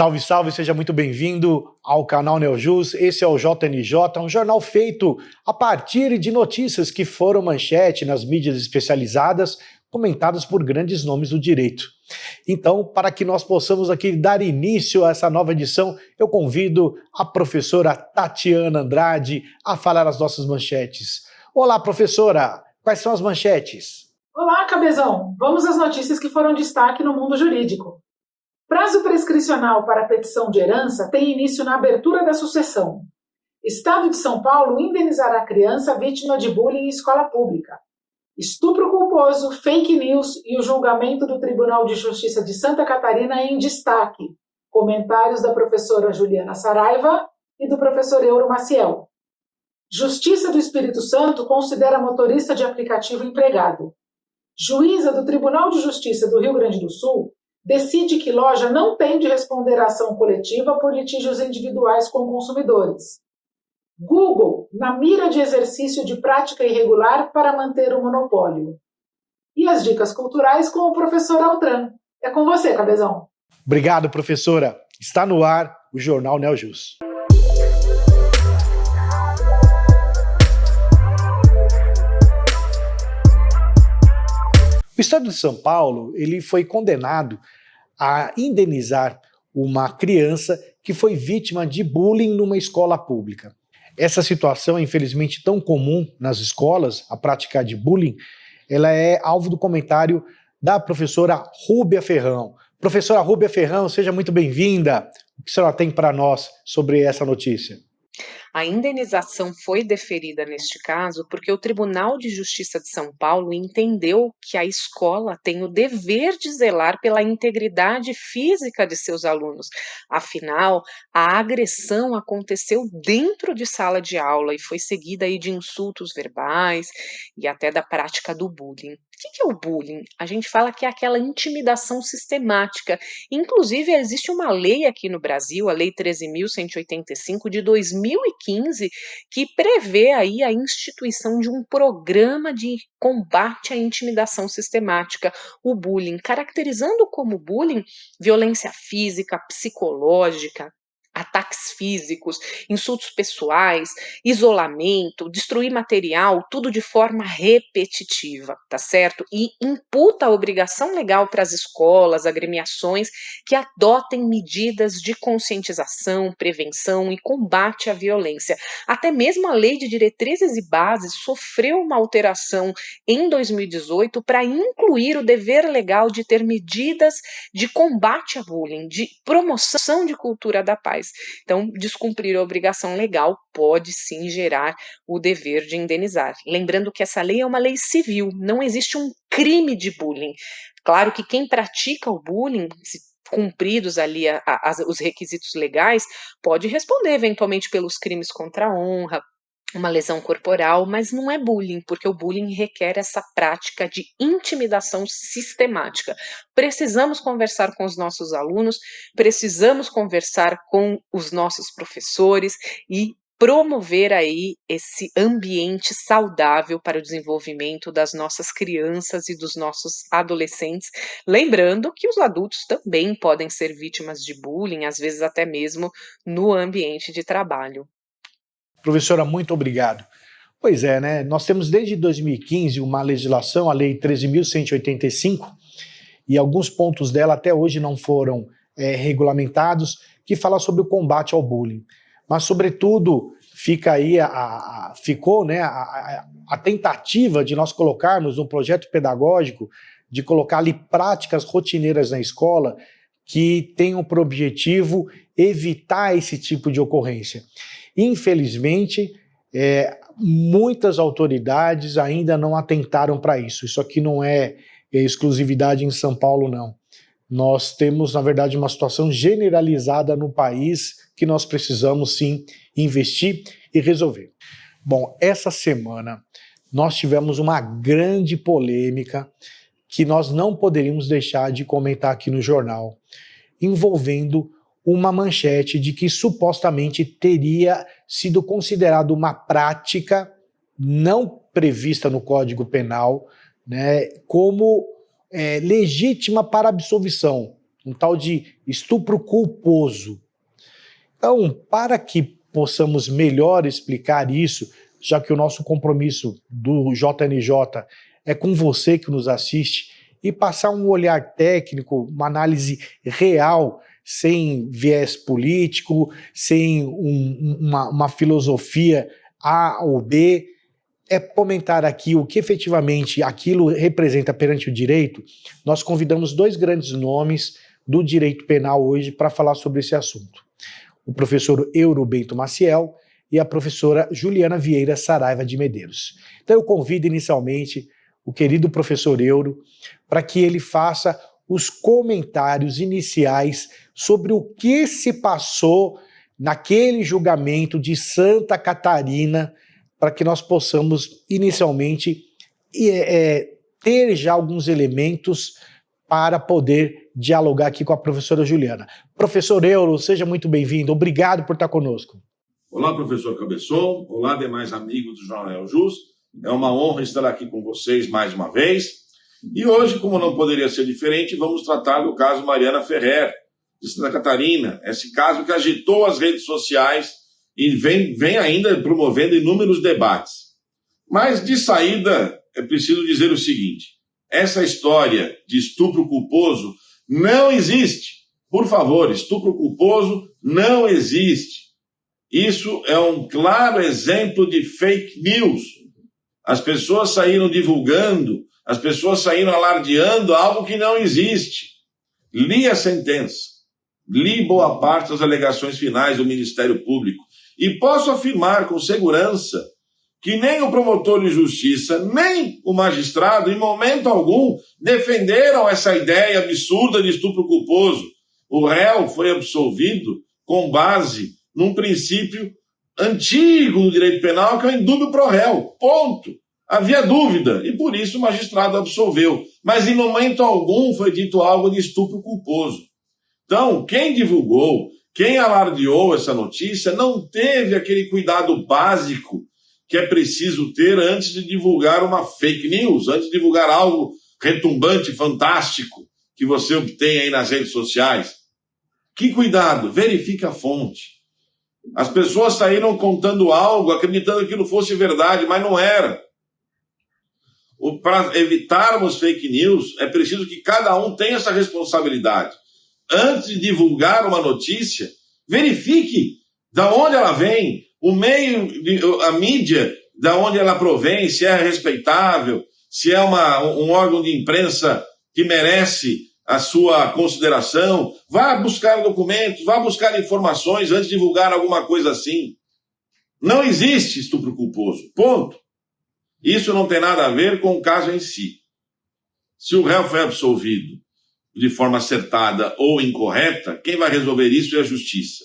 Salve, salve, seja muito bem-vindo ao canal Neojus. Esse é o JNJ, um jornal feito a partir de notícias que foram manchete nas mídias especializadas, comentadas por grandes nomes do direito. Então, para que nós possamos aqui dar início a essa nova edição, eu convido a professora Tatiana Andrade a falar as nossas manchetes. Olá, professora, quais são as manchetes? Olá, Cabezão. Vamos às notícias que foram destaque no mundo jurídico. Prazo prescricional para a petição de herança tem início na abertura da sucessão. Estado de São Paulo indenizará criança vítima de bullying em escola pública. Estupro culposo, fake news e o julgamento do Tribunal de Justiça de Santa Catarina em destaque. Comentários da professora Juliana Saraiva e do professor Euro Maciel. Justiça do Espírito Santo considera motorista de aplicativo empregado. Juíza do Tribunal de Justiça do Rio Grande do Sul decide que loja não tem de responder à ação coletiva por litígios individuais com consumidores. Google, na mira de exercício de prática irregular para manter o monopólio. E as dicas culturais com o professor Altran. É com você, Cabezão. Obrigado, professora. Está no ar o Jornal Neojus. O Estado de São Paulo ele foi condenado a indenizar uma criança que foi vítima de bullying numa escola pública. Essa situação é infelizmente tão comum nas escolas, a prática de bullying, ela é alvo do comentário da professora Rúbia Ferrão. Professora Rúbia Ferrão, seja muito bem-vinda. O que a senhora tem para nós sobre essa notícia? A indenização foi deferida neste caso porque o Tribunal de Justiça de São Paulo entendeu que a escola tem o dever de zelar pela integridade física de seus alunos. Afinal, a agressão aconteceu dentro de sala de aula e foi seguida aí de insultos verbais e até da prática do bullying. O que é o bullying? A gente fala que é aquela intimidação sistemática. Inclusive, existe uma lei aqui no Brasil, a Lei 13.185 de 2015, que prevê aí a instituição de um programa de combate à intimidação sistemática, o bullying, caracterizando como bullying violência física, psicológica, ataques físicos, insultos pessoais, isolamento, destruir material, tudo de forma repetitiva, tá certo? E imputa a obrigação legal para as escolas, agremiações que adotem medidas de conscientização, prevenção e combate à violência. Até mesmo a Lei de Diretrizes e Bases sofreu uma alteração em 2018 para incluir o dever legal de ter medidas de combate a bullying, de promoção de cultura da paz. Então, descumprir a obrigação legal pode sim gerar o dever de indenizar. Lembrando que essa lei é uma lei civil, não existe um crime de bullying. Claro que quem pratica o bullying, se cumpridos ali os requisitos legais, pode responder eventualmente pelos crimes contra a honra, uma lesão corporal, mas não é bullying, porque o bullying requer essa prática de intimidação sistemática. Precisamos conversar com os nossos alunos, precisamos conversar com os nossos professores e promover aí esse ambiente saudável para o desenvolvimento das nossas crianças e dos nossos adolescentes, lembrando que os adultos também podem ser vítimas de bullying, às vezes até mesmo no ambiente de trabalho. Professora, muito obrigado. Pois é, né? Nós temos desde 2015 uma legislação, a Lei 13.185, e alguns pontos dela até hoje não foram regulamentados, que fala sobre o combate ao bullying. Mas, sobretudo, fica aí ficou a tentativa de nós colocarmos um projeto pedagógico, de colocar ali práticas rotineiras na escola que tenham por objetivo evitar esse tipo de ocorrência. Infelizmente, muitas autoridades ainda não atentaram para isso. Isso aqui não é exclusividade em São Paulo, não. Nós temos, na verdade, uma situação generalizada no país que nós precisamos, sim, investir e resolver. Bom, essa semana nós tivemos uma grande polêmica que nós não poderíamos deixar de comentar aqui no jornal, envolvendo uma manchete de que supostamente teria sido considerado uma prática não prevista no Código Penal, né, como legítima para absolvição, um tal de estupro culposo. Então, para que possamos melhor explicar isso, já que o nosso compromisso do JNJ é com você que nos assiste, e passar um olhar técnico, uma análise real, sem viés político, sem uma filosofia A ou B, é comentar aqui o que efetivamente aquilo representa perante o direito. Nós convidamos dois grandes nomes do direito penal hoje para falar sobre esse assunto. O professor Euro Bento Maciel e a professora Juliana Vieira Saraiva de Medeiros. Então eu convido inicialmente o querido professor Euro para que ele faça os comentários iniciais sobre o que se passou naquele julgamento de Santa Catarina, para que nós possamos inicialmente ter já alguns elementos para poder dialogar aqui com a professora Juliana. Professor Euro, seja muito bem-vindo, obrigado por estar conosco. Olá, professor Cabeçon, olá, demais amigos do Jornal Jus. É uma honra estar aqui com vocês mais uma vez. E hoje, como não poderia ser diferente, vamos tratar do caso Mariana Ferrer, de Santa Catarina. Esse caso que agitou as redes sociais e vem ainda promovendo inúmeros debates. Mas, de saída, é preciso dizer o seguinte: essa história de estupro culposo não existe. Por favor, estupro culposo não existe. Isso é um claro exemplo de fake news. As pessoas saíram divulgando, as pessoas saíram alardeando algo que não existe. Li a sentença, li boa parte das alegações finais do Ministério Público e posso afirmar com segurança que nem o promotor de justiça, nem o magistrado, em momento algum, defenderam essa ideia absurda de estupro culposo. O réu foi absolvido com base num princípio antigo do direito penal, que é o indúbio pro réu. Ponto. Havia dúvida, e por isso o magistrado absolveu. Mas em momento algum foi dito algo de estupro culposo. Então, quem divulgou, quem alardeou essa notícia, não teve aquele cuidado básico que é preciso ter antes de divulgar uma fake news, antes de divulgar algo retumbante, fantástico, que você obtém aí nas redes sociais. Que cuidado, verifique a fonte. As pessoas saíram contando algo, acreditando que aquilo fosse verdade, mas não era. Para evitarmos fake news, é preciso que cada um tenha essa responsabilidade. Antes de divulgar uma notícia, verifique de onde ela vem, o meio, a mídia, de onde ela provém, se é respeitável, se é um órgão de imprensa que merece a sua consideração. Vá buscar documentos, vá buscar informações antes de divulgar alguma coisa assim. Não existe estupro culposo, ponto. Isso não tem nada a ver com o caso em si. Se o réu foi absolvido de forma acertada ou incorreta, quem vai resolver isso é a justiça.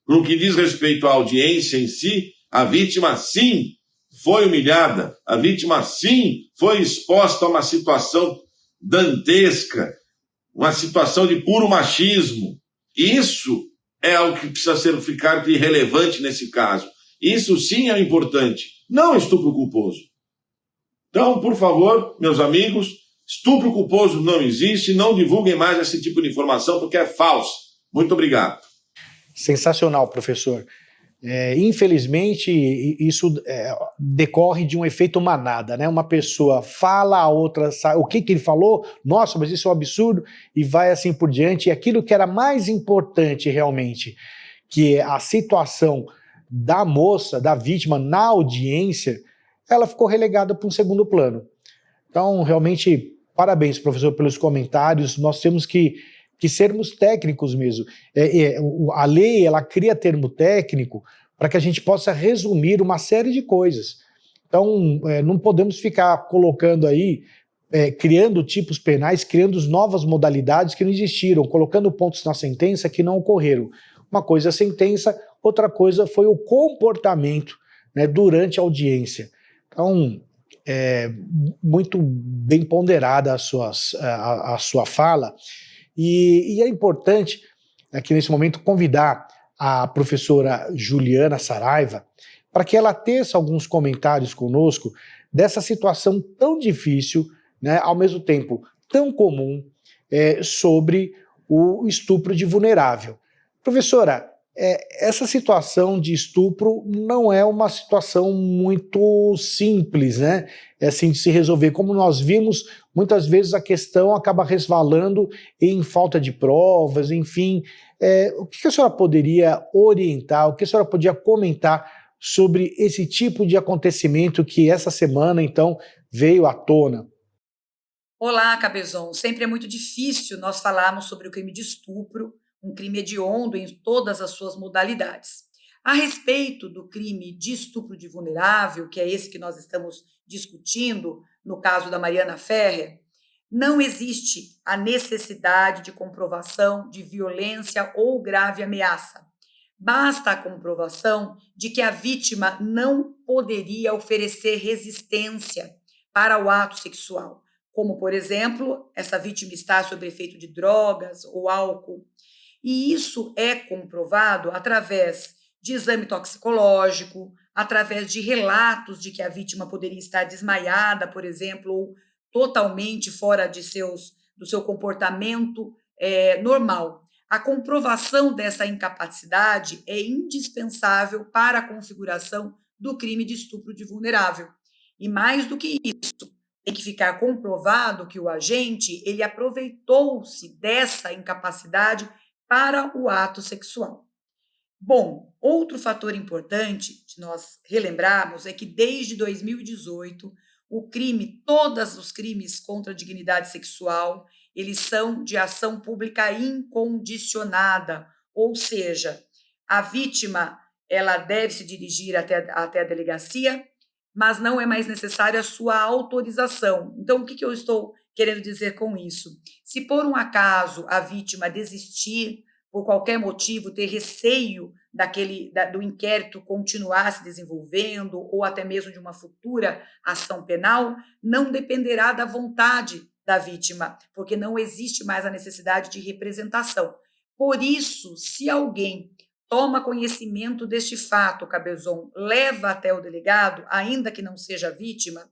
No que diz respeito à audiência em si, a vítima, sim, foi humilhada, a vítima, sim, foi exposta a uma situação dantesca, uma situação de puro machismo. Isso é algo que precisa ficar irrelevante nesse caso. Isso sim é importante, não estupro culposo. Então, por favor, meus amigos, estupro culposo não existe, não divulguem mais esse tipo de informação porque é falso. Muito obrigado. Sensacional, professor. Infelizmente, isso decorre de um efeito manada, né? Uma pessoa fala, a outra sabe o que ele falou, nossa, mas isso é um absurdo, e vai assim por diante. E aquilo que era mais importante realmente, que é a situação da moça, da vítima na audiência, ela ficou relegada para um segundo plano. Então, realmente, parabéns, professor, pelos comentários. Nós temos que sermos técnicos mesmo. A lei, ela cria termo técnico para que a gente possa resumir uma série de coisas. Então, não podemos ficar colocando aí, criando tipos penais, criando novas modalidades que não existiram, colocando pontos na sentença que não ocorreram. Uma coisa é a sentença, outra coisa foi o comportamento, né, durante a audiência. Então, muito bem ponderada a sua fala. E é importante aqui nesse momento convidar a professora Juliana Saraiva para que ela teça alguns comentários conosco dessa situação tão difícil, né, ao mesmo tempo tão comum, sobre o estupro de vulnerável. Professora, essa situação de estupro não é uma situação muito simples, né? É assim de se resolver. Como nós vimos, muitas vezes a questão acaba resvalando em falta de provas, enfim. O que a senhora poderia orientar, o que a senhora podia comentar sobre esse tipo de acontecimento que essa semana, então, veio à tona? Olá, Cabezon. Sempre é muito difícil nós falarmos sobre o crime de estupro, um crime hediondo em todas as suas modalidades. A respeito do crime de estupro de vulnerável, que é esse que nós estamos discutindo, no caso da Mariana Ferrer, não existe a necessidade de comprovação de violência ou grave ameaça. Basta a comprovação de que a vítima não poderia oferecer resistência para o ato sexual, como, por exemplo, essa vítima está sob efeito de drogas ou álcool. E isso é comprovado através de exame toxicológico, através de relatos de que a vítima poderia estar desmaiada, por exemplo, ou totalmente fora do seu comportamento normal. A comprovação dessa incapacidade é indispensável para a configuração do crime de estupro de vulnerável. E mais do que isso, tem que ficar comprovado que o agente ele aproveitou-se dessa incapacidade para o ato sexual. Bom, outro fator importante de nós relembrarmos é que desde 2018, todos os crimes contra a dignidade sexual, eles são de ação pública incondicionada, ou seja, a vítima ela deve se dirigir até a delegacia, mas não é mais necessária a sua autorização. Então, o que eu estou querendo dizer com isso? Se por um acaso a vítima desistir, por qualquer motivo, ter receio do inquérito continuar se desenvolvendo, ou até mesmo de uma futura ação penal, não dependerá da vontade da vítima, porque não existe mais a necessidade de representação. Por isso, se alguém toma conhecimento deste fato, Cabezon, leva até o delegado, ainda que não seja vítima,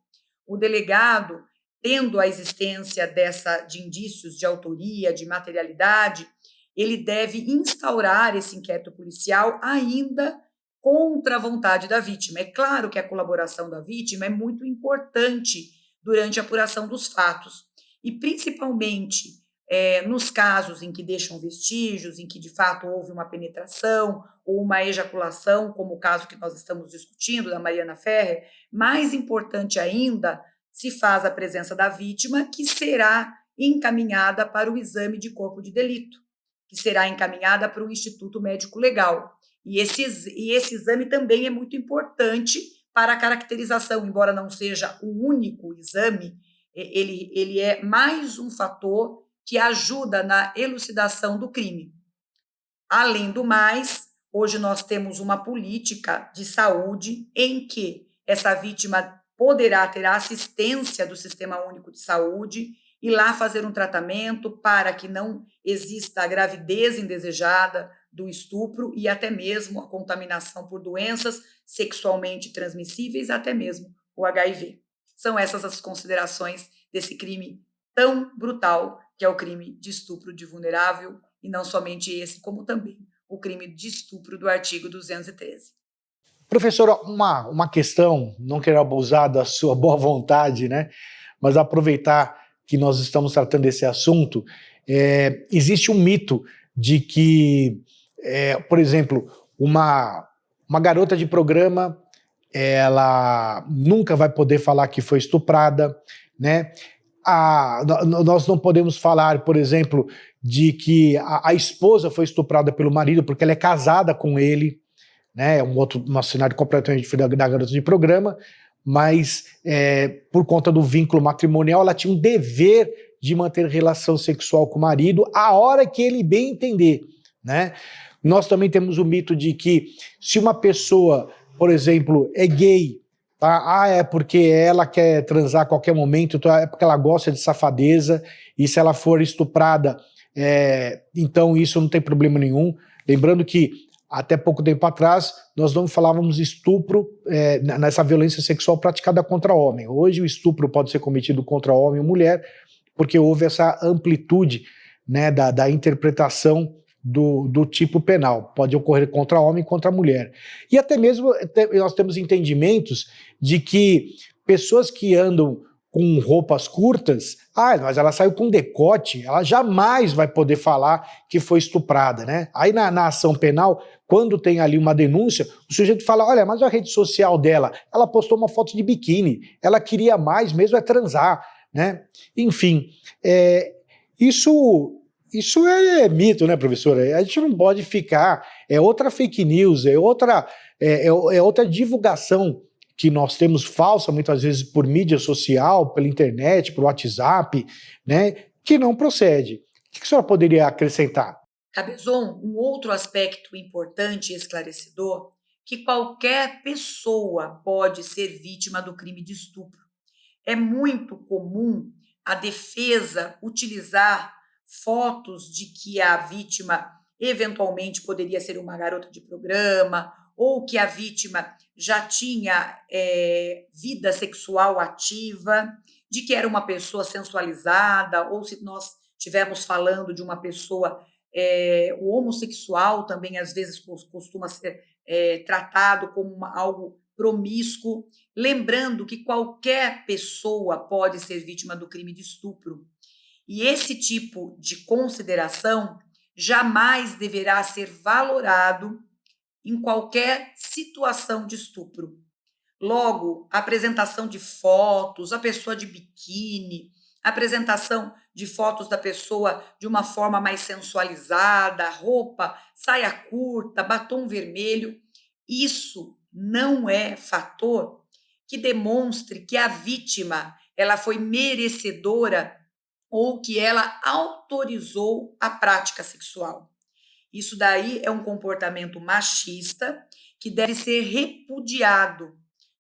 o delegado, tendo a existência de indícios de autoria, de materialidade, ele deve instaurar esse inquérito policial ainda contra a vontade da vítima. É claro que a colaboração da vítima é muito importante durante a apuração dos fatos, e principalmente nos casos em que deixam vestígios, em que de fato houve uma penetração ou uma ejaculação, como o caso que nós estamos discutindo, da Mariana Ferrer, mais importante ainda, se faz a presença da vítima, que será encaminhada para o exame de corpo de delito, que será encaminhada para o Instituto Médico Legal. E esse exame também é muito importante para a caracterização, embora não seja o único exame, ele é mais um fator que ajuda na elucidação do crime. Além do mais, hoje nós temos uma política de saúde em que essa vítima poderá ter a assistência do Sistema Único de Saúde e lá fazer um tratamento para que não exista a gravidez indesejada do estupro e até mesmo a contaminação por doenças sexualmente transmissíveis, até mesmo o HIV. São essas as considerações desse crime tão brutal, que é o crime de estupro de vulnerável, e não somente esse, como também o crime de estupro do artigo 213. Professora, uma questão, não quero abusar da sua boa vontade, né? Mas aproveitar que nós estamos tratando desse assunto, existe um mito de que, por exemplo, uma garota de programa, ela nunca vai poder falar que foi estuprada, né? Nós não podemos falar, por exemplo, de que a esposa foi estuprada pelo marido porque ela é casada com ele, né? É um cenário completamente diferente da garota de programa, mas por conta do vínculo matrimonial, ela tinha um dever de manter relação sexual com o marido a hora que ele bem entender, né? Nós também temos o mito de que se uma pessoa, por exemplo, é gay, tá? É porque ela quer transar a qualquer momento, então é porque ela gosta de safadeza, e se ela for estuprada, então isso não tem problema nenhum. Lembrando que até pouco tempo atrás nós não falávamos estupro nessa violência sexual praticada contra homem. Hoje o estupro pode ser cometido contra homem ou mulher, porque houve essa amplitude né, da interpretação do tipo penal. Pode ocorrer contra homem e contra mulher. E até mesmo nós temos entendimentos de que pessoas que andam com roupas curtas, mas ela saiu com decote, ela jamais vai poder falar que foi estuprada, né? Aí na ação penal, quando tem ali uma denúncia, o sujeito fala, olha, mas a rede social dela, ela postou uma foto de biquíni, ela queria mais mesmo é transar, né? Enfim, isso é mito, né, professora? A gente não pode ficar, é outra fake news, é outra divulgação que nós temos falsa, muitas vezes por mídia social, pela internet, por WhatsApp, né, que não procede. O que a senhora poderia acrescentar? Cabezon, um outro aspecto importante e esclarecedor, que qualquer pessoa pode ser vítima do crime de estupro. É muito comum a defesa utilizar fotos de que a vítima eventualmente poderia ser uma garota de programa, ou que a vítima já tinha vida sexual ativa, de que era uma pessoa sensualizada, ou se nós estivermos falando de uma pessoa, o homossexual também às vezes costuma ser tratado como algo promíscuo, lembrando que qualquer pessoa pode ser vítima do crime de estupro. E esse tipo de consideração jamais deverá ser valorado em qualquer situação de estupro. Logo, a apresentação de fotos, a pessoa de biquíni, a apresentação de fotos da pessoa de uma forma mais sensualizada, roupa, saia curta, batom vermelho, isso não é fator que demonstre que a vítima ela foi merecedora ou que ela autorizou a prática sexual. Isso daí é um comportamento machista que deve ser repudiado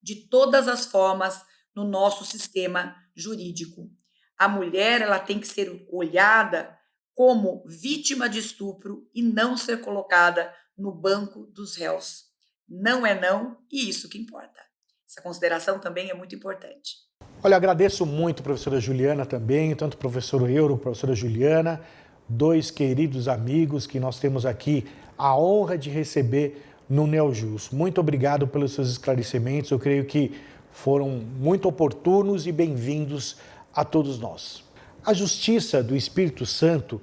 de todas as formas no nosso sistema jurídico. A mulher ela tem que ser olhada como vítima de estupro e não ser colocada no banco dos réus. Não é não, e isso que importa. Essa consideração também é muito importante. Olha, agradeço muito a professora Juliana também, tanto o professor Euro, a professora Juliana, dois queridos amigos que nós temos aqui a honra de receber no Neojus. Muito obrigado pelos seus esclarecimentos, eu creio que foram muito oportunos e bem-vindos a todos nós. A Justiça do Espírito Santo,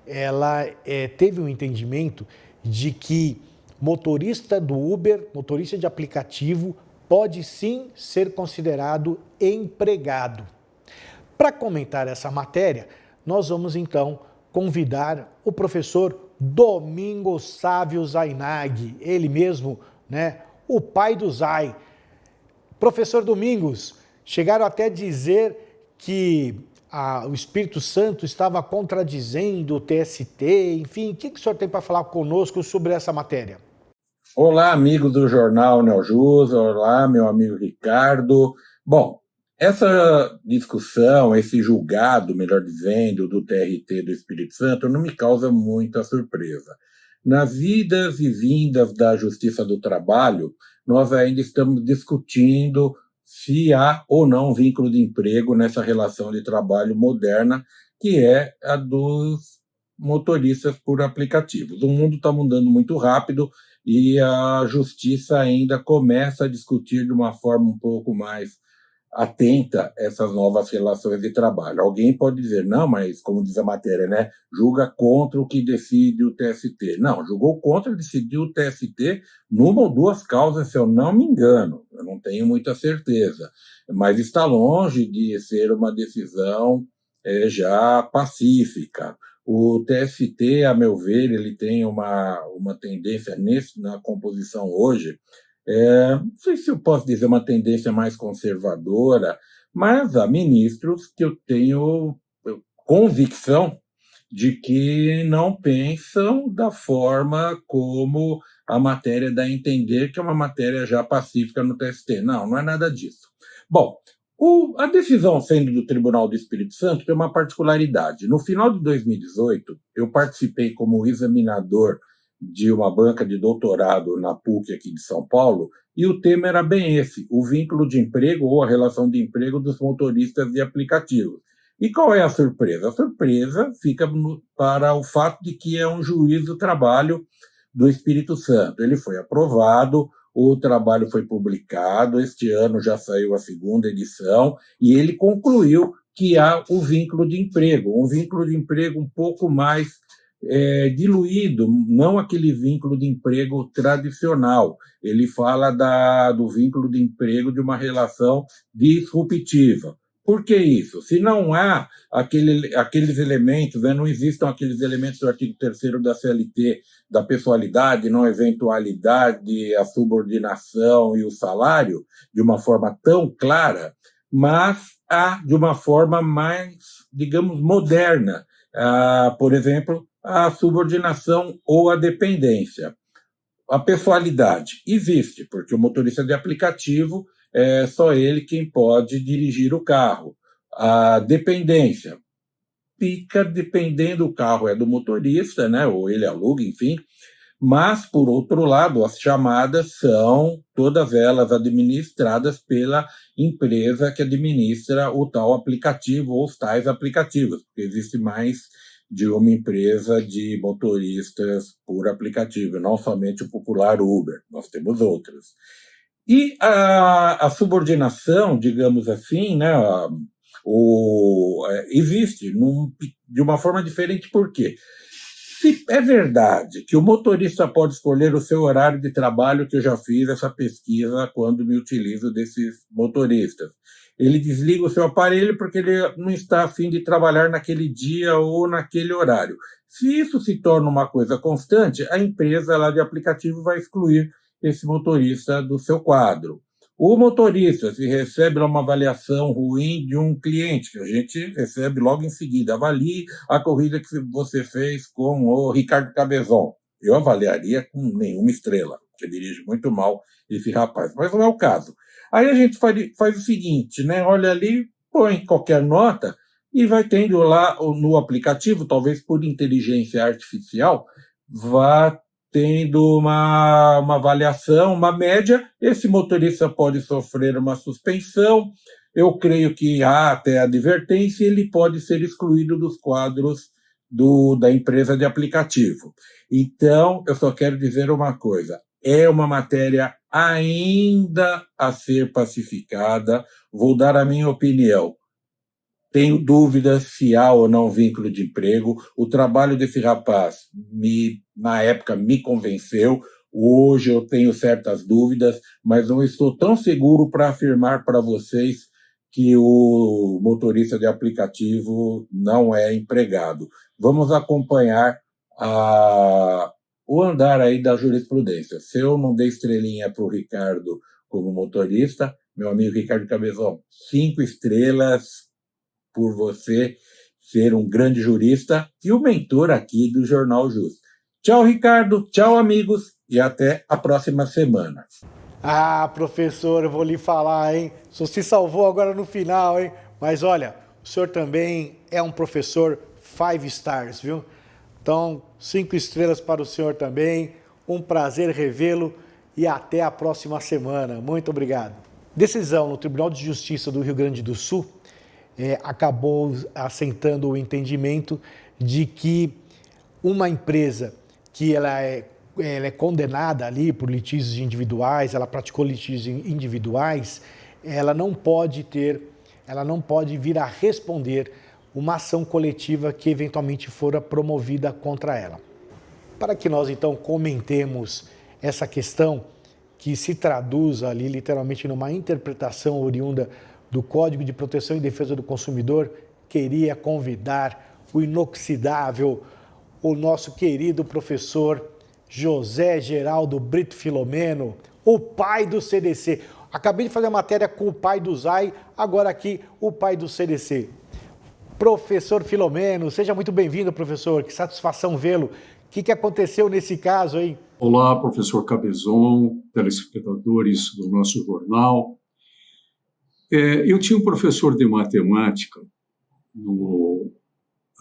ela teve um entendimento de que motorista do Uber, motorista de aplicativo, pode sim ser considerado empregado. Para comentar essa matéria, nós vamos então convidar o professor Domingos Sávio Zainag, ele mesmo, né, o pai do Zay. Professor Domingos, chegaram até a dizer que o Espírito Santo estava contradizendo o TST, enfim, o que o senhor tem para falar conosco sobre essa matéria? Olá, amigos do Jornal Neojus, olá, meu amigo Ricardo. Bom, essa discussão, esse julgado, melhor dizendo, do TRT do Espírito Santo não me causa muita surpresa. Nas idas e vindas da Justiça do Trabalho, nós ainda estamos discutindo se há ou não vínculo de emprego nessa relação de trabalho moderna, que é a dos motoristas por aplicativos. O mundo está mudando muito rápido e a Justiça ainda começa a discutir de uma forma um pouco mais atenta essas novas relações de trabalho. Alguém pode dizer, não, mas como diz a matéria, né, julga contra o que decide o TST. Não, julgou contra e decidiu o TST numa ou duas causas, se eu não me engano. Eu não tenho muita certeza, mas está longe de ser uma decisão já pacífica. O TST, a meu ver, ele tem uma tendência na composição hoje, não sei se eu posso dizer uma tendência mais conservadora, mas há ministros que eu tenho convicção de que não pensam da forma como a matéria dá a entender, que é uma matéria já pacífica no TST. Não é nada disso. Bom, a decisão sendo do Tribunal do Espírito Santo tem uma particularidade. No final de 2018, eu participei como examinador de uma banca de doutorado na PUC aqui de São Paulo, e o tema era bem esse, o vínculo de emprego ou a relação de emprego dos motoristas de aplicativos. E qual é a surpresa? A surpresa fica para o fato de que é um juiz do trabalho do Espírito Santo. Ele foi aprovado, o trabalho foi publicado, este ano já saiu a 2ª edição, e ele concluiu que há o vínculo de emprego, um vínculo de emprego um pouco mais diluído, não aquele vínculo de emprego tradicional. Ele fala do vínculo de emprego de uma relação disruptiva. Por que isso? Se não há aqueles elementos, não existam aqueles elementos do artigo 3º da CLT, da pessoalidade, não eventualidade, a subordinação e o salário, de uma forma tão clara, mas há de uma forma mais, digamos, moderna. Por exemplo, a subordinação ou a dependência. A pessoalidade existe, porque o motorista de aplicativo é só ele quem pode dirigir o carro. A dependência fica dependendo, o carro é do motorista, né, ou ele aluga, enfim. Mas, por outro lado, as chamadas são todas elas administradas pela empresa que administra o tal aplicativo ou os tais aplicativos, porque existe mais de uma empresa de motoristas por aplicativo, não somente o popular Uber, nós temos outras. E a subordinação, digamos assim, né, existe de uma forma diferente. Por quê? Se é verdade que o motorista pode escolher o seu horário de trabalho, que eu já fiz essa pesquisa quando me utilizo desses motoristas, ele desliga o seu aparelho porque ele não está a fim de trabalhar naquele dia ou naquele horário. Se isso se torna uma coisa constante, a empresa lá de aplicativo vai excluir esse motorista do seu quadro. O motorista, se recebe uma avaliação ruim de um cliente, que a gente recebe logo em seguida, avalie a corrida que você fez com o Ricardo Cabezon. Eu avaliaria com nenhuma estrela, porque dirige muito mal esse rapaz, mas não é o caso. Aí a gente faz o seguinte, né? Olha ali, põe qualquer nota e vai tendo lá no aplicativo, talvez por inteligência artificial, vá tendo uma avaliação, uma média. Esse motorista pode sofrer uma suspensão, eu creio que há até advertência, e ele pode ser excluído dos quadros da empresa de aplicativo. Então, eu só quero dizer uma coisa, é uma matéria ainda a ser pacificada, vou dar a minha opinião. Tenho dúvidas se há ou não vínculo de emprego. O trabalho desse rapaz, na época, me convenceu. Hoje eu tenho certas dúvidas, mas não estou tão seguro para afirmar para vocês que o motorista de aplicativo não é empregado. Vamos acompanhar o andar aí da jurisprudência. Se eu não dei estrelinha para o Ricardo como motorista, meu amigo Ricardo Cabezon, 5 estrelas por você ser um grande jurista e o mentor aqui do Jornal Jus. Tchau, Ricardo. Tchau, amigos. E até a próxima semana. Professor, eu vou lhe falar, hein? O senhor se salvou agora no final, hein? Mas olha, o senhor também é um professor 5 stars, viu? Então, 5 estrelas para o senhor também. Um prazer revê-lo e até a próxima semana. Muito obrigado. Decisão no Tribunal de Justiça do Rio Grande do Sul acabou assentando o entendimento de que uma empresa que ela é condenada ali por litígios individuais, ela praticou litígios individuais, ela não pode vir a responder uma ação coletiva que eventualmente fora promovida contra ela. Para que nós então comentemos essa questão, que se traduz ali literalmente numa interpretação oriunda do Código de Proteção e Defesa do Consumidor, queria convidar o inoxidável, o nosso querido professor José Geraldo Brito Filomeno, o pai do CDC. Acabei de fazer a matéria com o pai do ZAI, agora aqui o pai do CDC. Professor Filomeno, seja muito bem-vindo, professor, que satisfação vê-lo. O que aconteceu nesse caso, hein? Olá, professor Cabezon, telespectadores do nosso jornal. Eu tinha um professor de matemática no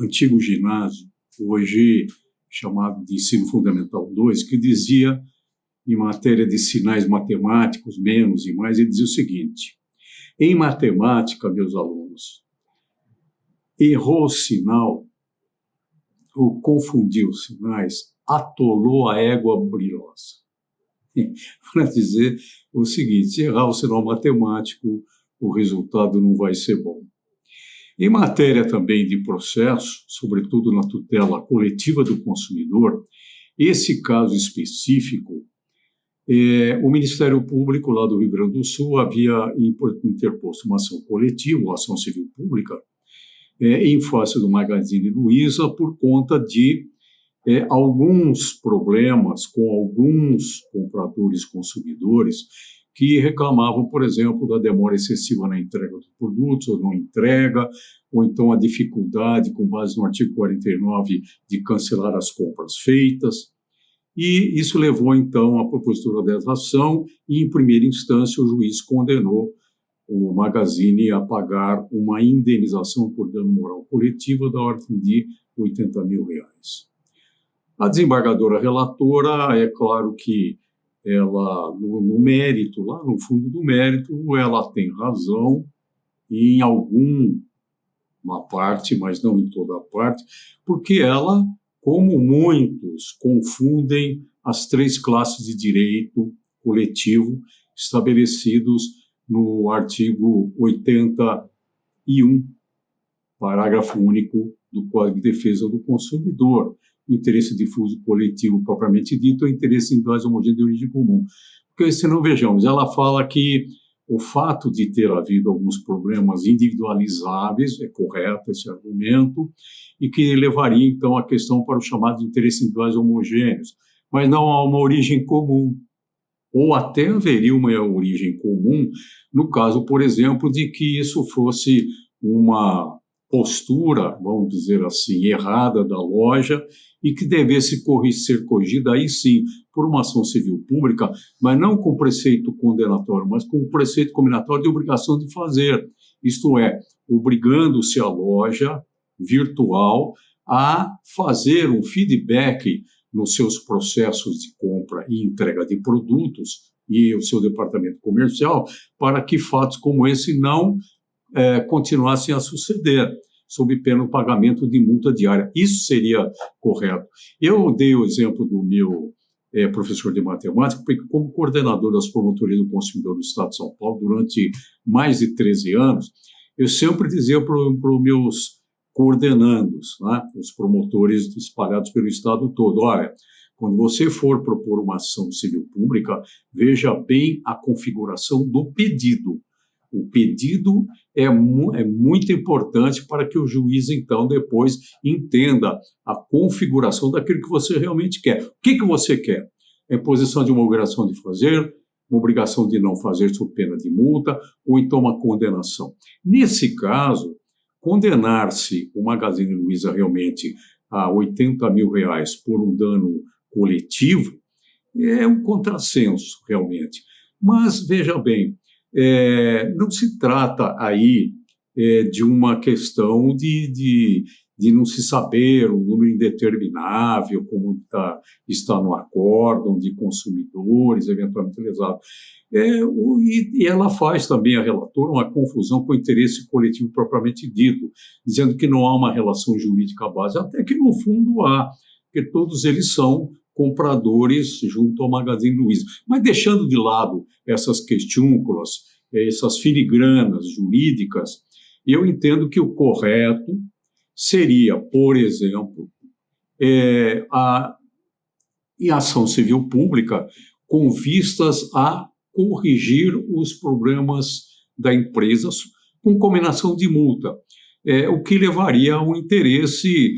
antigo ginásio, hoje chamado de Ensino Fundamental 2, que dizia, em matéria de sinais matemáticos, menos e mais, ele dizia o seguinte: em matemática, meus alunos, errou o sinal, ou confundiu os sinais, atolou a égua brilhosa. Para dizer o seguinte: se errar o sinal matemático, o resultado não vai ser bom. Em matéria também de processo, sobretudo na tutela coletiva do consumidor, esse caso específico, o Ministério Público lá do Rio Grande do Sul havia interposto uma ação coletiva, uma ação civil pública, em face do Magazine Luiza, por conta de alguns problemas com alguns compradores consumidores que reclamavam, por exemplo, da demora excessiva na entrega dos produtos, ou não entrega, ou então a dificuldade, com base no artigo 49, de cancelar as compras feitas. E isso levou, então, à propositura dessa ação, e, em primeira instância, o juiz condenou o Magazine a pagar uma indenização por dano moral coletivo da ordem de R$80 mil. A desembargadora relatora, é claro que ela, no mérito, lá no fundo do mérito, ela tem razão em alguma parte, mas não em toda a parte, porque ela, como muitos, confundem as 3 classes de direito coletivo estabelecidos no artigo 81, parágrafo único do Código de Defesa do Consumidor. O interesse difuso coletivo propriamente dito é o interesse individual homogêneo de origem comum. Porque, se não vejamos, ela fala que o fato de ter havido alguns problemas individualizáveis, é correto esse argumento, e que levaria, então, a questão para o chamado de interesses individuais homogêneos, mas não há uma origem comum, ou até haveria uma origem comum, no caso, por exemplo, de que isso fosse uma postura, vamos dizer assim, errada da loja, e que devesse ser corrigida, aí sim, por uma ação civil pública, mas não com preceito condenatório, mas com preceito combinatório de obrigação de fazer. Isto é, obrigando-se a loja virtual a fazer um feedback nos seus processos de compra e entrega de produtos e o seu departamento comercial, para que fatos como esse não continuassem a suceder, sob pena do pagamento de multa diária. Isso seria correto. Eu dei o exemplo do meu professor de matemática, porque, como coordenador das promotorias do consumidor do Estado de São Paulo, durante mais de 13 anos, eu sempre dizia para os meus coordenandos, né, os promotores espalhados pelo Estado todo: olha, quando você for propor uma ação civil pública, veja bem a configuração do pedido. O pedido é muito importante para que o juiz, então, depois entenda a configuração daquilo que você realmente quer. O que você quer? A imposição de uma obrigação de fazer, uma obrigação de não fazer sob pena de multa, ou então uma condenação. Nesse caso, condenar-se o Magazine Luiza realmente a R$80 mil por um dano coletivo é um contrassenso, realmente. Mas, veja bem, não se trata aí de uma questão de não se saber o número indeterminável, como está no acórdão de consumidores eventualmente lesados. E ela faz também, a relatora, uma confusão com o interesse coletivo propriamente dito, dizendo que não há uma relação jurídica à base, até que no fundo há, porque todos eles são compradores junto ao Magazine Luiza. Mas deixando de lado essas questiúnculas, essas filigranas jurídicas, eu entendo que o correto seria, por exemplo, a ação civil pública com vistas a corrigir os problemas da empresa com combinação de multa, o que levaria a um interesse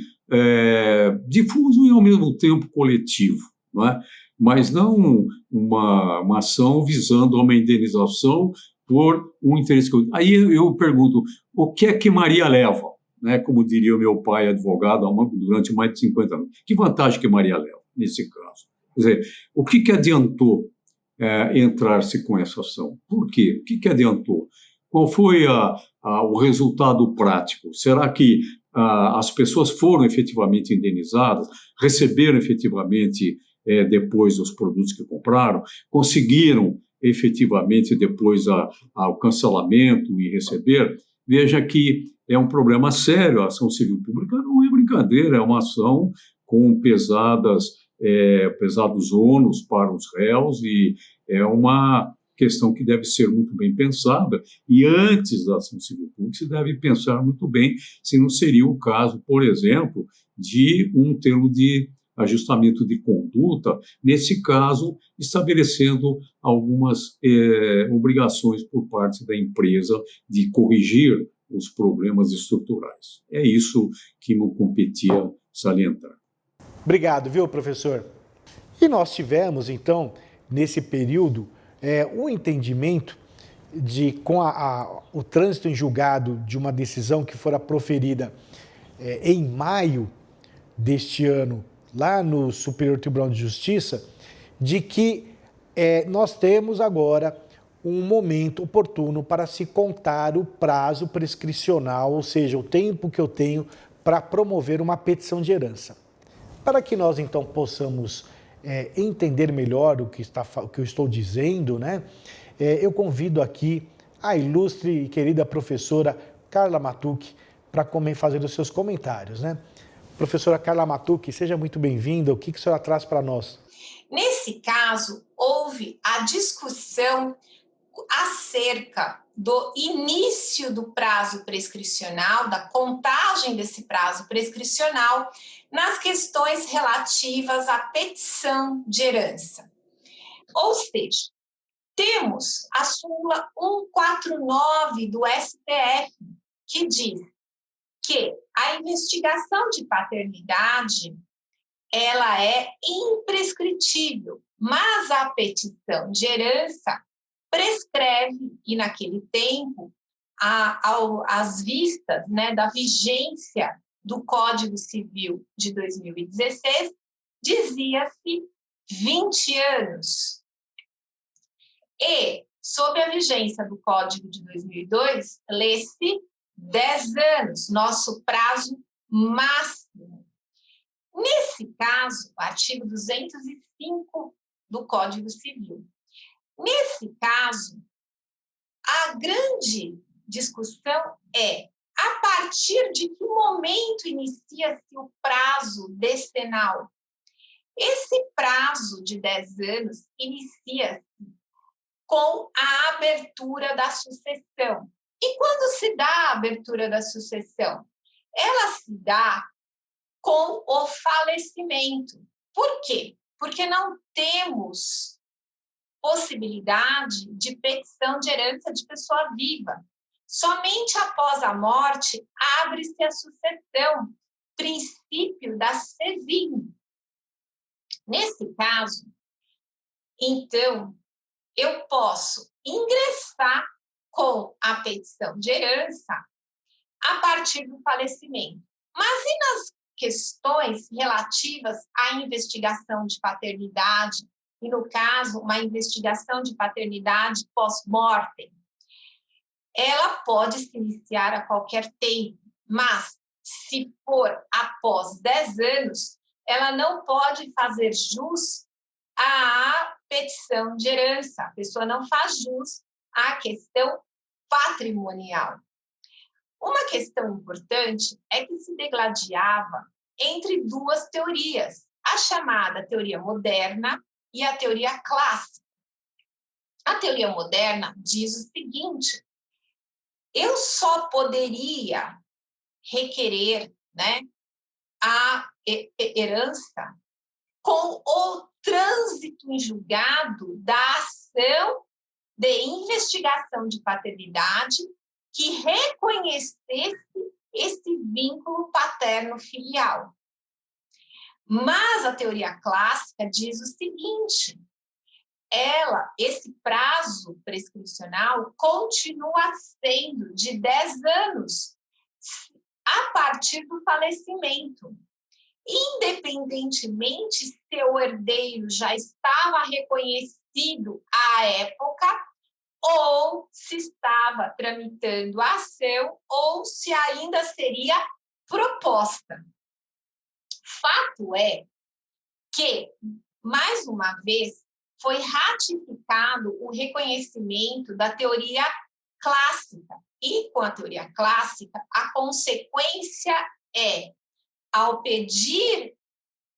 difuso e, ao mesmo tempo, coletivo, não é? Mas não uma ação visando uma indenização por um interesse coletivo. Aí eu pergunto, o que é que Maria leva? Né? Como diria o meu pai, advogado, durante mais de 50 anos. Que vantagem que Maria leva, nesse caso? Quer dizer, o que adiantou entrar-se com essa ação? Por quê? O que adiantou? Qual foi o resultado prático? Será que as pessoas foram efetivamente indenizadas, receberam efetivamente depois os produtos que compraram, conseguiram efetivamente depois o cancelamento e receber? Veja que é um problema sério. A ação civil pública não é brincadeira, é uma ação com pesados ônus para os réus e é uma questão que deve ser muito bem pensada. E antes da ação civil pública, se deve pensar muito bem se não seria o caso, por exemplo, de um termo de ajustamento de conduta, nesse caso, estabelecendo algumas obrigações por parte da empresa de corrigir os problemas estruturais. É isso que me competia salientar. Obrigado, viu, professor? E nós tivemos, então, nesse período, um entendimento com o trânsito em julgado de uma decisão que fora proferida em maio deste ano, lá no Superior Tribunal de Justiça, de que nós temos agora um momento oportuno para se contar o prazo prescricional, ou seja, o tempo que eu tenho para promover uma petição de herança. Para que nós, então, possamos entender melhor o que eu estou dizendo, né? Eu convido aqui a ilustre e querida professora Carla Matucci para fazer os seus comentários, né? Professora Carla Matucci, seja muito bem-vinda. O que a senhora traz para nós? Nesse caso, houve a discussão acerca do início do prazo prescricional, da contagem desse prazo prescricional nas questões relativas à petição de herança. Ou seja, temos a súmula 149 do STF, que diz que a investigação de paternidade ela é imprescritível, mas a petição de herança prescreve, e naquele tempo, às vistas, né, da vigência do Código Civil de 2016, dizia-se 20 anos. E, sob a vigência do Código de 2002, lê-se 10 anos, nosso prazo máximo. Nesse caso, artigo 205 do Código Civil. Nesse caso, a grande discussão é a partir de que momento inicia-se o prazo decenal. Esse prazo de 10 anos inicia-se com a abertura da sucessão. E quando se dá a abertura da sucessão? Ela se dá com o falecimento. Por quê? Porque não temos possibilidade de petição de herança de pessoa viva. Somente após a morte abre-se a sucessão, princípio da SESIM. Nesse caso, então, eu posso ingressar com a petição de herança a partir do falecimento. Mas e nas questões relativas à investigação de paternidade, e no caso, uma investigação de paternidade pós-mortem? Ela pode se iniciar a qualquer tempo, mas se for após 10 anos, ela não pode fazer jus à petição de herança. A pessoa não faz jus à questão patrimonial. Uma questão importante é que se degladiava entre duas teorias, a chamada teoria moderna e a teoria clássica. A teoria moderna diz o seguinte: eu só poderia requerer, né, a herança com o trânsito em julgado da ação de investigação de paternidade que reconhecesse esse vínculo paterno-filial. Mas a teoria clássica diz o seguinte: esse prazo prescricional continua sendo de 10 anos a partir do falecimento, independentemente se o herdeiro já estava reconhecido à época ou se estava tramitando a ação ou se ainda seria proposta. Fato é que, mais uma vez, foi ratificado o reconhecimento da teoria clássica. E com a teoria clássica, a consequência é, ao pedir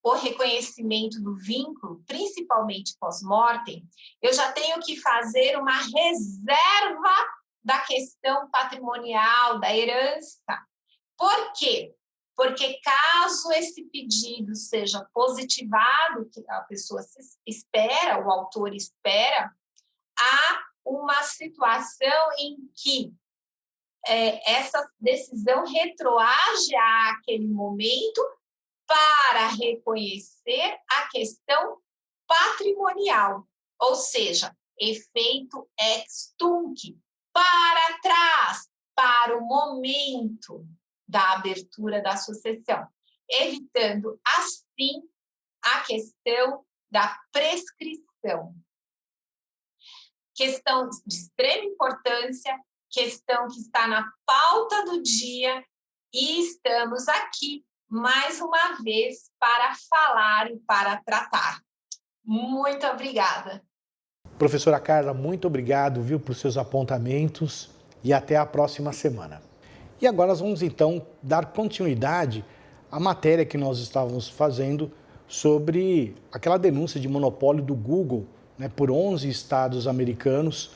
o reconhecimento do vínculo, principalmente pós-mortem, eu já tenho que fazer uma reserva da questão patrimonial, da herança. Por quê? Porque caso esse pedido seja positivado, que a pessoa espera, o autor espera, há uma situação em que essa decisão retroage àquele momento para reconhecer a questão patrimonial, ou seja, efeito ex tunc, para trás, para o momento da abertura da sucessão, evitando, assim, a questão da prescrição. Questão de extrema importância, questão que está na pauta do dia, e estamos aqui, mais uma vez, para falar e para tratar. Muito obrigada. Professora Carla, muito obrigado, viu, por seus apontamentos e até a próxima semana. E agora nós vamos, então, dar continuidade à matéria que nós estávamos fazendo sobre aquela denúncia de monopólio do Google, né, por 11 estados americanos,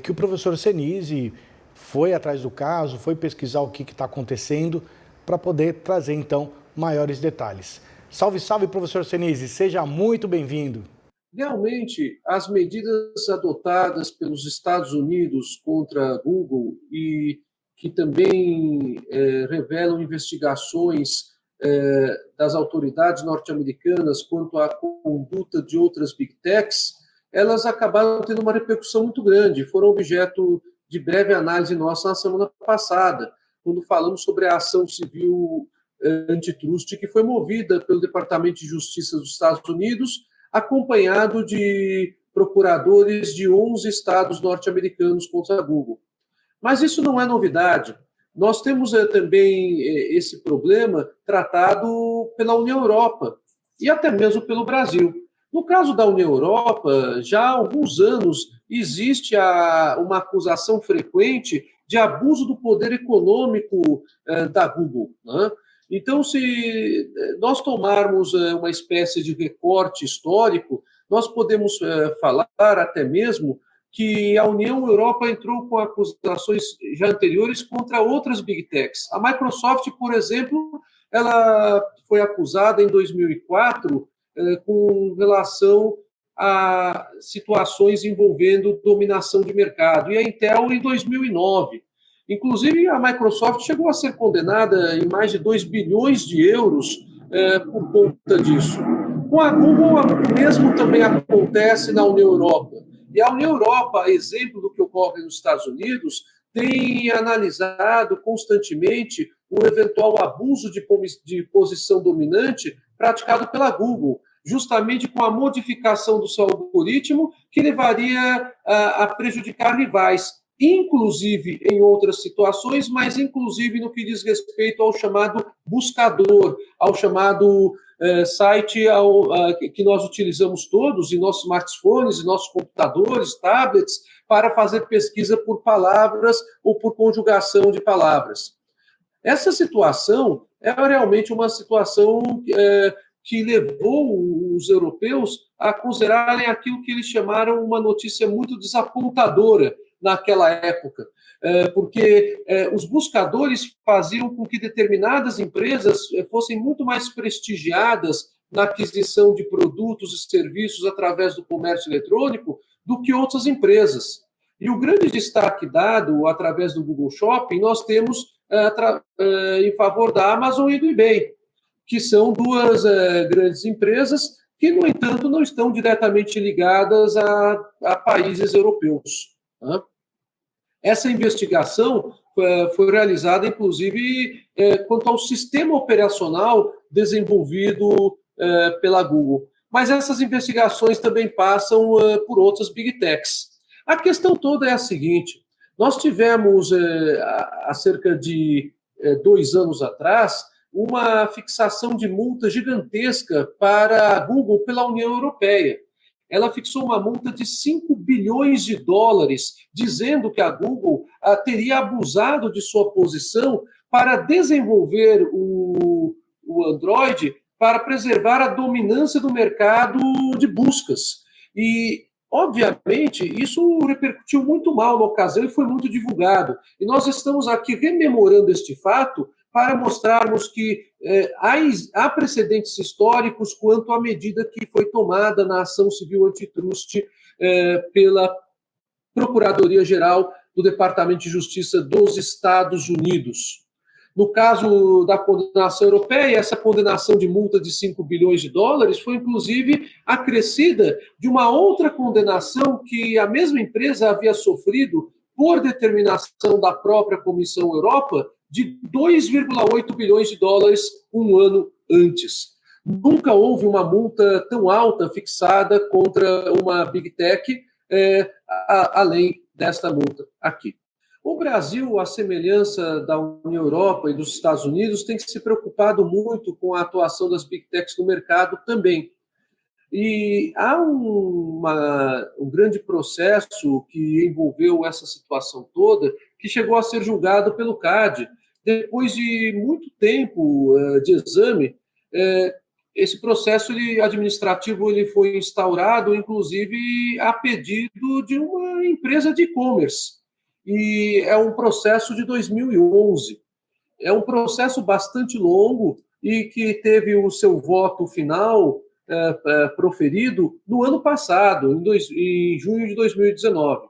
que o professor Senise foi atrás do caso, foi pesquisar o que está acontecendo para poder trazer, então, maiores detalhes. Salve, salve, professor Senise, seja muito bem-vindo. Realmente, as medidas adotadas pelos Estados Unidos contra a Google e que também revelam investigações das autoridades norte-americanas quanto à conduta de outras Big Techs, elas acabaram tendo uma repercussão muito grande, foram objeto de breve análise nossa na semana passada, quando falamos sobre a ação civil antitrust que foi movida pelo Departamento de Justiça dos Estados Unidos, acompanhado de procuradores de 11 estados norte-americanos contra a Google. Mas isso não é novidade. Nós temos também esse problema tratado pela União Europeia e até mesmo pelo Brasil. No caso da União Europeia, já há alguns anos existe uma acusação frequente de abuso do poder econômico da Google, né? Então, se nós tomarmos uma espécie de recorte histórico, nós podemos falar até mesmo que a União Europeia entrou com acusações já anteriores contra outras Big Techs. A Microsoft, por exemplo, ela foi acusada em 2004 com relação a situações envolvendo dominação de mercado, e a Intel em 2009. Inclusive, a Microsoft chegou a ser condenada em mais de 2 bilhões de euros por conta disso. Com a Google, o mesmo também acontece na União Europeia. E a União Europeia, exemplo do que ocorre nos Estados Unidos, tem analisado constantemente o eventual abuso de posição dominante praticado pela Google, justamente com a modificação do seu algoritmo, que levaria a prejudicar rivais, inclusive em outras situações, mas inclusive no que diz respeito ao chamado buscador, ao chamado site que nós utilizamos todos em nossos smartphones, em nossos computadores, tablets, para fazer pesquisa por palavras ou por conjugação de palavras. Essa situação é realmente uma situação que levou os europeus a considerarem aquilo que eles chamaram uma notícia muito desapontadora naquela época, porque os buscadores faziam com que determinadas empresas fossem muito mais prestigiadas na aquisição de produtos e serviços através do comércio eletrônico do que outras empresas. E o grande destaque dado através do Google Shopping nós temos em favor da Amazon e do eBay, que são duas grandes empresas que, no entanto, não estão diretamente ligadas a países europeus. Né? Essa investigação foi realizada, inclusive, quanto ao sistema operacional desenvolvido pela Google. Mas essas investigações também passam por outras Big Techs. A questão toda é a seguinte: nós tivemos, há cerca de 2 anos atrás, uma fixação de multa gigantesca para a Google pela União Europeia. ela fixou uma multa de 5 bilhões de dólares, dizendo que a Google teria abusado de sua posição para desenvolver o Android para preservar a dominância do mercado de buscas. E, obviamente, isso repercutiu muito mal na ocasião e foi muito divulgado. E nós estamos aqui rememorando este fato para mostrarmos que há precedentes históricos quanto à medida que foi tomada na ação civil antitruste pela Procuradoria-Geral do Departamento de Justiça dos Estados Unidos. No caso da condenação europeia, essa condenação de multa de 5 bilhões de dólares foi, inclusive, acrescida de uma outra condenação que a mesma empresa havia sofrido por determinação da própria Comissão Europa de 2,8 bilhões de dólares um ano antes. Nunca houve uma multa tão alta fixada contra uma Big Tech, além desta multa aqui. O Brasil, à semelhança da União Europeia e dos Estados Unidos, tem se preocupado muito com a atuação das Big Techs no mercado também. E há um grande processo que envolveu essa situação toda, que chegou a ser julgado pelo CAD. Depois de muito tempo de exame, esse processo administrativo ele foi instaurado, inclusive, a pedido de uma empresa de e-commerce. E é um processo de 2011. É um processo bastante longo e que teve o seu voto final proferido no ano passado, em junho de 2019,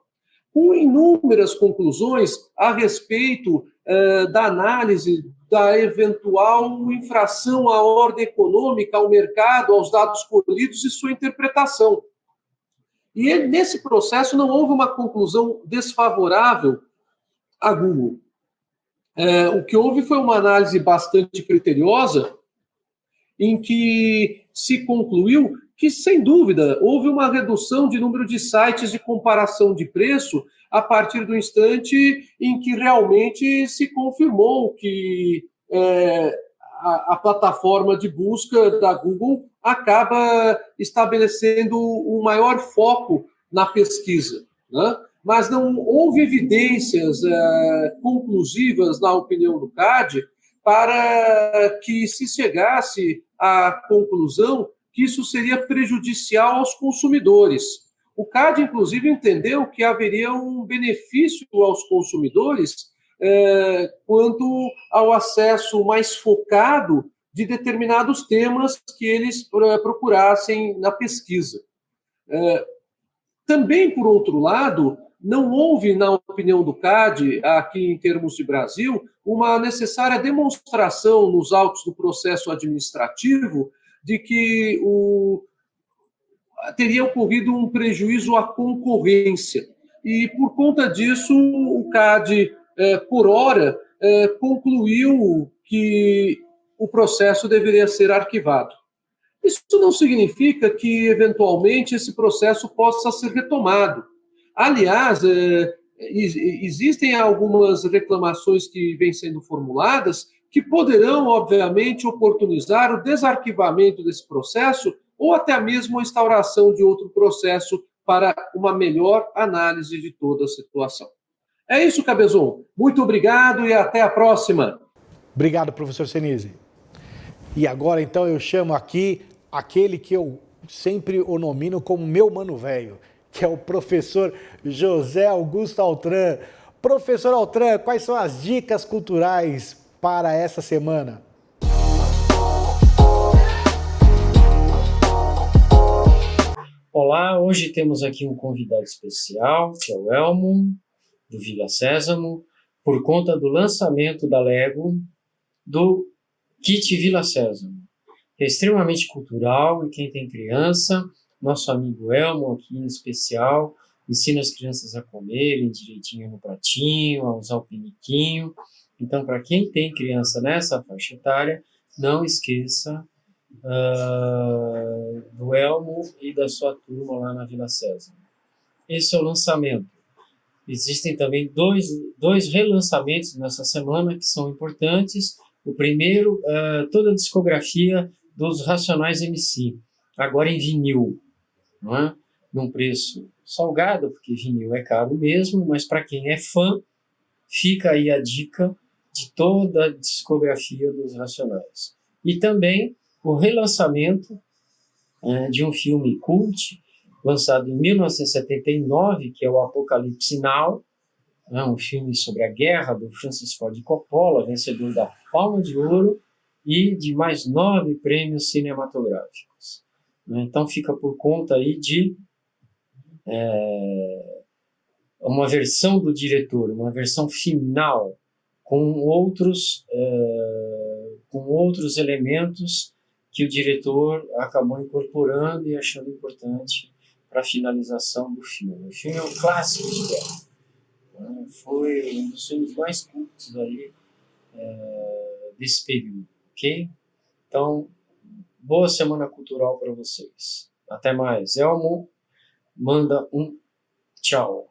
com inúmeras conclusões a respeito da análise da eventual infração à ordem econômica, ao mercado, aos dados colhidos e sua interpretação. E nesse processo não houve uma conclusão desfavorável à Google. O que houve foi uma análise bastante criteriosa, em que se concluiu que, sem dúvida, houve uma redução de número de sites de comparação de preço a partir do instante em que realmente se confirmou que a plataforma de busca da Google acaba estabelecendo um maior foco na pesquisa, né? Mas não houve evidências conclusivas, na opinião do CAD, para que se chegasse à conclusão que isso seria prejudicial aos consumidores. O CAD, inclusive, entendeu que haveria um benefício aos consumidores quanto ao acesso mais focado de determinados temas que eles procurassem na pesquisa. Também, por outro lado, não houve, na opinião do CAD, aqui em termos de Brasil, uma necessária demonstração nos autos do processo administrativo de que teria ocorrido um prejuízo à concorrência. E, por conta disso, o CAD, por hora, concluiu que o processo deveria ser arquivado. Isso não significa que, eventualmente, esse processo possa ser retomado. Aliás, existem algumas reclamações que vêm sendo formuladas que poderão, obviamente, oportunizar o desarquivamento desse processo ou até mesmo a instauração de outro processo para uma melhor análise de toda a situação. É isso, Cabezon. Muito obrigado e até a próxima. Obrigado, professor Senise. E agora, então, eu chamo aqui aquele que eu sempre o nomino como meu mano velho, que é o professor José Augusto Altran. Professor Altran, quais são as dicas culturais para essa semana? Olá, hoje temos aqui um convidado especial, que é o Elmo, do Vila Sésamo, por conta do lançamento da Lego do Kit Vila Sésamo. É extremamente cultural e quem tem criança, nosso amigo Elmo aqui em especial, ensina as crianças a comerem direitinho no pratinho, a usar o piniquinho. Então, para quem tem criança nessa faixa etária, não esqueça do Elmo e da sua turma lá na Vila Sésamo. Esse é o lançamento. Existem também dois relançamentos nessa semana que são importantes. O primeiro, toda a discografia dos Racionais MC, agora em vinil. Não é? num preço salgado, porque vinil é caro mesmo, mas para quem é fã, fica aí a dica de toda a discografia dos Racionais. E também o relançamento de um filme cult, lançado em 1979, que é o Apocalipse Now, um filme sobre a guerra do Francis Ford Coppola, vencedor da Palma de Ouro e de mais 9 prêmios cinematográficos. Então fica por conta aí de uma versão do diretor, uma versão final, com outros elementos que o diretor acabou incorporando e achando importante para a finalização do filme. O filme é um clássico de guerra. Foi um dos filmes mais cultos aí, desse período, ok? Então, boa semana cultural para vocês. Até mais. Elmo manda um tchau.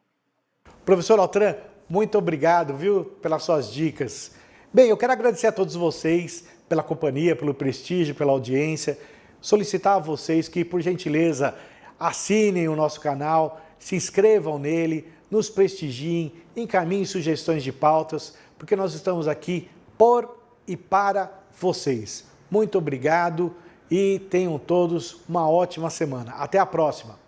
Professor Altran, muito obrigado, viu, pelas suas dicas. Bem, eu quero agradecer a todos vocês pela companhia, pelo prestígio, pela audiência. Solicitar a vocês que, por gentileza, assinem o nosso canal, se inscrevam nele, nos prestigiem, encaminhem sugestões de pautas, porque nós estamos aqui por e para vocês. Muito obrigado e tenham todos uma ótima semana. Até a próxima!